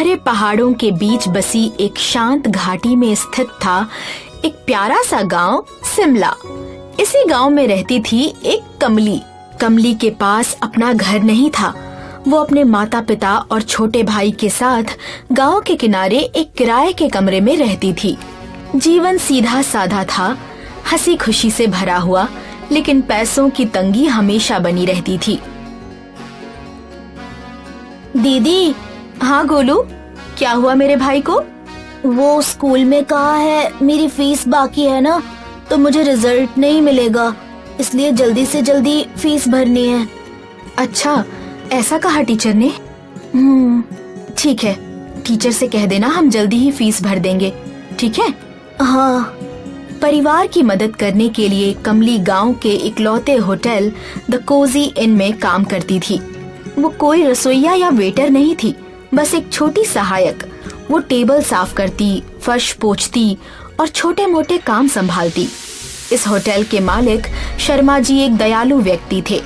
हरे पहाड़ों के बीच बसी एक शांत घाटी में स्थित था एक प्यारा सा गांव सिमला। इसी गांव में रहती थी एक कमली। कमली के पास अपना घर नहीं था। वो अपने माता पिता और छोटे भाई के साथ गांव के किनारे एक किराए के कमरे में रहती थी। जीवन सीधा साधा था, हंसी खुशी से भरा हुआ, लेकिन पैसों की तंगी हमेशा बनी रहती थी। दीदी। हाँ गोलू, क्या हुआ मेरे भाई को? वो स्कूल में कहा है मेरी फीस बाकी है ना, तो मुझे रिजल्ट नहीं मिलेगा, इसलिए जल्दी से जल्दी फीस भरनी है। अच्छा, ऐसा कहा टीचर ने? ठीक है, टीचर से कह देना हम जल्दी ही फीस भर देंगे, ठीक है? हाँ। परिवार की मदद करने के लिए कमली गांव के इकलौते होटल द कोजी इन में काम करती थी। वो कोई रसोइया या वेटर नहीं थी, बस एक छोटी सहायक। वो टेबल साफ करती, फर्श पोंछती और छोटे मोटे काम संभालती। इस होटल के मालिक शर्मा जी एक दयालु व्यक्ति थे।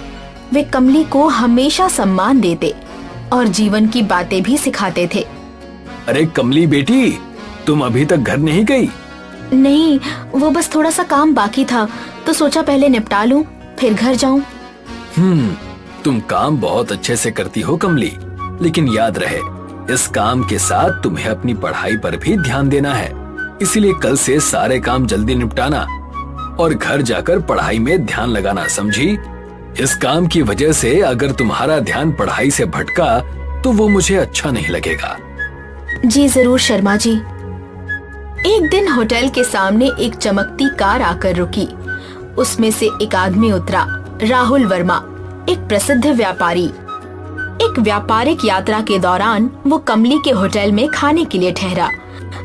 वे कमली को हमेशा सम्मान देते और जीवन की बातें भी सिखाते थे। अरे कमली बेटी, तुम अभी तक घर नहीं गई? नहीं, वो बस थोड़ा सा काम बाकी था, तो सोचा पहले निपटा लूं, फिर घर जाऊं। तुम काम बहुत अच्छे से करती हो कमली, लेकिन याद रहे इस काम के साथ तुम्हें अपनी पढ़ाई पर भी ध्यान देना है। इसीलिए कल से सारे काम जल्दी निपटाना और घर जाकर पढ़ाई में ध्यान लगाना, समझी? इस काम की वजह से अगर तुम्हारा ध्यान पढ़ाई से भटका तो वो मुझे अच्छा नहीं लगेगा। जी जरूर शर्मा जी। एक दिन होटल के सामने एक चमकती कार आकर रुकी। उसमें से एक आदमी उतरा, राहुल वर्मा, एक प्रसिद्ध व्यापारी। एक व्यापारिक यात्रा के दौरान वो कमली के होटल में खाने के लिए ठहरा।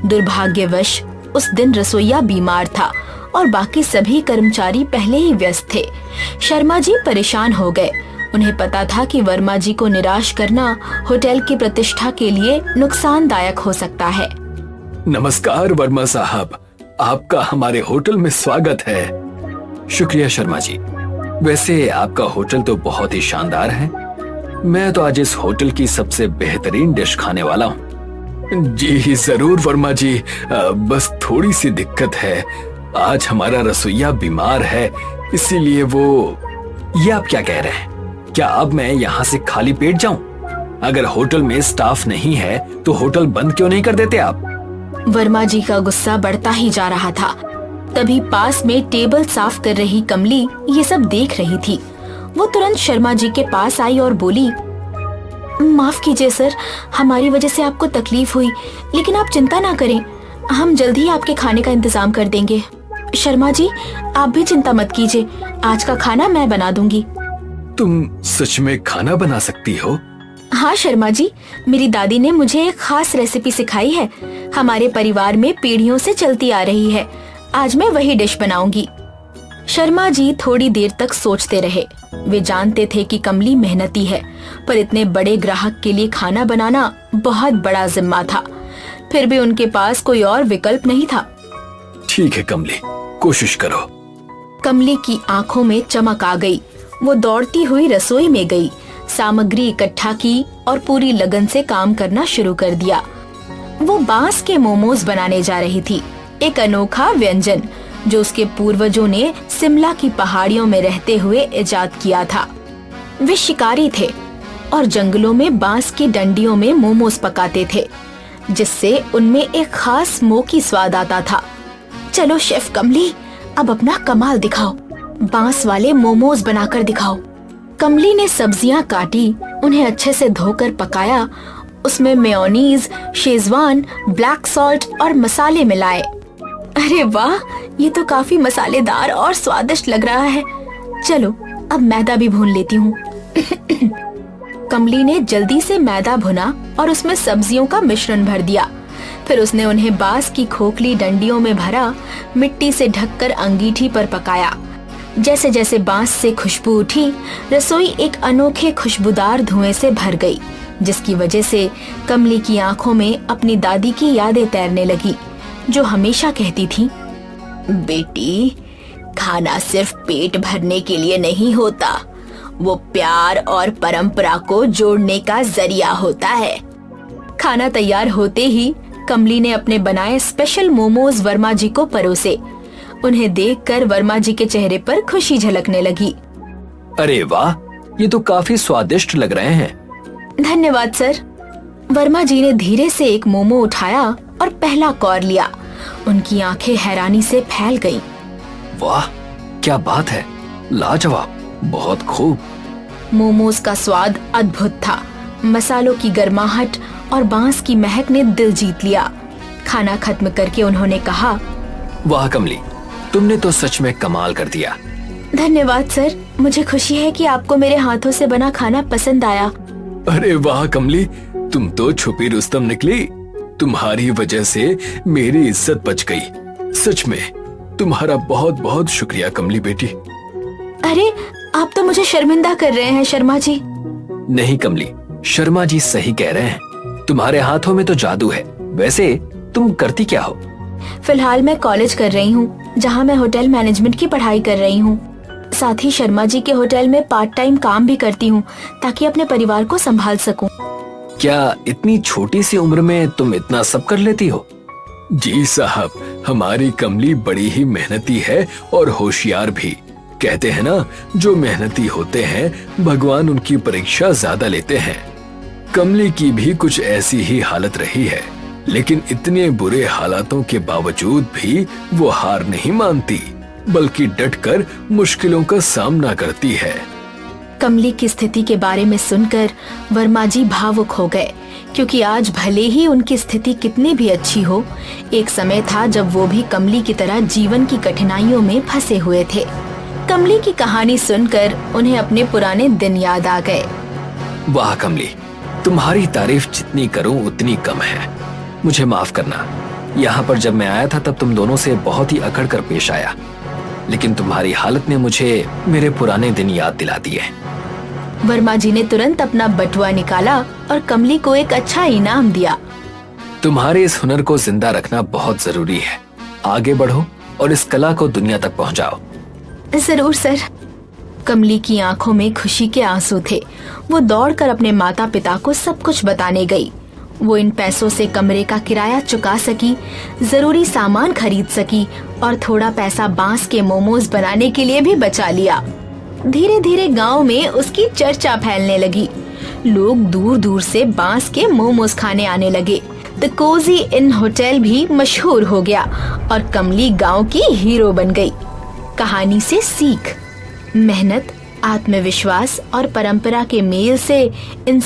दुर्भाग्यवश उस दिन रसोइया बीमार था और बाकी सभी कर्मचारी पहले ही व्यस्त थे। शर्मा जी परेशान हो गए। उन्हें पता था कि वर्मा जी को निराश करना होटल की प्रतिष्ठा के लिए नुकसानदायक हो सकता है। नमस्कार वर्मा साहब, आपका हमारे होटल में स्वागत है। शुक्रिया शर्मा जी। वैसे आपका होटल तो बहुत ही शानदार है। मैं तो आज इस होटल की सबसे बेहतरीन डिश खाने वाला हूँ। जी जरूर वर्मा जी, बस थोड़ी सी दिक्कत है। आज हमारा रसोइया बीमार है, इसीलिए ये आप क्या कह रहे हैं? क्या अब मैं यहाँ से खाली पेट जाऊं? अगर होटल में स्टाफ नहीं है तो होटल बंद क्यों नहीं कर देते आप? वर्मा जी का गुस्सा बढ़ता ही जा रहा था। तभी पास में टेबल साफ कर रही कमली ये सब देख रही थी। वो तुरंत शर्मा जी के पास आई और बोली, माफ कीजिए सर, हमारी वजह से आपको तकलीफ हुई, लेकिन आप चिंता ना करें, हम जल्द ही आपके खाने का इंतजाम कर देंगे। शर्मा जी, आप भी चिंता मत कीजिए, आज का खाना मैं बना दूंगी। तुम सच में खाना बना सकती हो? हाँ शर्मा जी, मेरी दादी ने मुझे एक खास रेसिपी सिखाई है। हमारे परिवार में पीढ़ियों से चलती आ रही है। आज मैं वही डिश बनाऊंगी। शर्मा जी थोड़ी देर तक सोचते रहे। वे जानते थे कि कमली मेहनती है, पर इतने बड़े ग्राहक के लिए खाना बनाना बहुत बड़ा जिम्मा था। फिर भी उनके पास कोई और विकल्प नहीं था। ठीक है कमली, कोशिश करो। कमली की आंखों में चमक आ गई। वो दौड़ती हुई रसोई में गई, सामग्री इकट्ठा की और पूरी लगन से काम करना शुरू कर दिया। वो बांस के मोमोज बनाने जा रही थी, एक अनोखा व्यंजन जो उसके पूर्वजों ने शिमला की पहाड़ियों में रहते हुए इजाद किया था। वे शिकारी थे और जंगलों में बांस की डंडियों में मोमोज पकाते थे, जिससे उनमें एक खास स्मोकी स्वाद आता था। चलो शेफ कमली, अब अपना कमाल दिखाओ, बांस वाले मोमोज बनाकर दिखाओ। कमली ने सब्जियां काटी, उन्हें अच्छे से धोकर पकाया। उसमें मेयोनीज, शेजवान, ब्लैक सॉल्ट और मसाले मिलाए। अरे वाह, ये तो काफी मसालेदार और स्वादिष्ट लग रहा है। चलो अब मैदा भी भून लेती हूँ। कमली ने जल्दी से मैदा भुना और उसमें सब्जियों का मिश्रण भर दिया। फिर उसने उन्हें बांस की खोखली डंडियों में भरा, मिट्टी से ढककर अंगीठी पर पकाया। जैसे जैसे बांस से खुशबू उठी, रसोई एक अनोखे खुशबूदार धुएं से भर गई, जिसकी वजह से कमली की आंखों में अपनी दादी की यादें तैरने लगी, जो हमेशा कहती थी, बेटी, खाना सिर्फ पेट भरने के लिए नहीं होता, वो प्यार और परंपरा को जोड़ने का जरिया होता है। खाना तैयार होते ही कमली ने अपने बनाए स्पेशल मोमोज वर्मा जी को परोसे। उन्हें देखकर वर्मा जी के चेहरे पर खुशी झलकने लगी। अरे वाह, ये तो काफी स्वादिष्ट लग रहे हैं। धन्यवाद सर। वर्मा जी ने धीरे से एक मोमो उठाया और पहला कौर लिया। उनकी आंखें हैरानी से फैल गईं। वाह, क्या बात है, लाजवाब, बहुत खूब। मोमोज का स्वाद अद्भुत था। मसालों की गर्माहट और बांस की महक ने दिल जीत लिया। खाना खत्म करके उन्होंने कहा, वाह कमली, तुमने तो सच में कमाल कर दिया। धन्यवाद सर, मुझे खुशी है कि आपको मेरे हाथों से बना खाना पसंद आया। अरे वाह कमली, तुम तो छुपी रुस्तम निकली। तुम्हारी वजह से मेरी इज्जत बच गई। सच में तुम्हारा बहुत बहुत शुक्रिया कमली बेटी। अरे, आप तो मुझे शर्मिंदा कर रहे हैं शर्मा जी। नहीं कमली, शर्मा जी सही कह रहे हैं। तुम्हारे हाथों में तो जादू है। वैसे तुम करती क्या हो? फिलहाल मैं कॉलेज कर रही हूँ, जहाँ मैं होटल मैनेजमेंट की पढ़ाई कर रही हूँ। साथ ही शर्मा जी के होटल में पार्ट टाइम काम भी करती हूँ ताकि अपने परिवार को संभाल सकूं। क्या इतनी छोटी सी उम्र में तुम इतना सब कर लेती हो? जी साहब, हमारी कमली बड़ी ही मेहनती है और होशियार भी। कहते हैं ना, जो मेहनती होते हैं भगवान उनकी परीक्षा ज्यादा लेते हैं। कमली की भी कुछ ऐसी ही हालत रही है, लेकिन इतने बुरे हालातों के बावजूद भी वो हार नहीं मानती, बल्कि डटकर मुश्किलों का सामना करती है। कमली की स्थिति के बारे में सुनकर वर्मा जी भावुक हो गए, क्योंकि आज भले ही उनकी स्थिति कितनी भी अच्छी हो, एक समय था जब वो भी कमली की तरह जीवन की कठिनाइयों में फंसे हुए थे। कमली की कहानी सुनकर उन्हें अपने पुराने दिन याद आ गए। वाह कमली, तुम्हारी तारीफ जितनी करूं उतनी कम है। मुझे माफ करना। यहाँ पर जब मैं आया था तब तुम दोनों से बहुत ही अकड़ कर पेश आया, लेकिन तुम्हारी हालत ने मुझे मेरे पुराने दिन याद दिला दिए। वर्मा जी ने तुरंत अपना बटुआ निकाला और कमली को एक अच्छा इनाम दिया। तुम्हारे इस हुनर को जिंदा रखना बहुत जरूरी है। आगे बढ़ो और इस कला को दुनिया तक पहुंचाओ। जरूर सर। कमली की आंखों में खुशी के आंसू थे। वो दौड़कर अपने माता पिता को सब कुछ बताने गई। वो इन पैसों से कमरे का किराया चुका सकी, जरूरी सामान खरीद सकी और थोड़ा पैसा बांस के मोमोज बनाने के लिए भी बचा लिया। धीरे धीरे गांव में उसकी चर्चा फैलने लगी। लोग दूर दूर से बांस के मोमोज खाने आने लगे। द कोजी इन होटल भी मशहूर हो गया और कमली गांव की हीरो बन गई। कहानी से सीख, मेहनत, आत्मविश्वास और परंपरा के मेल से इंसान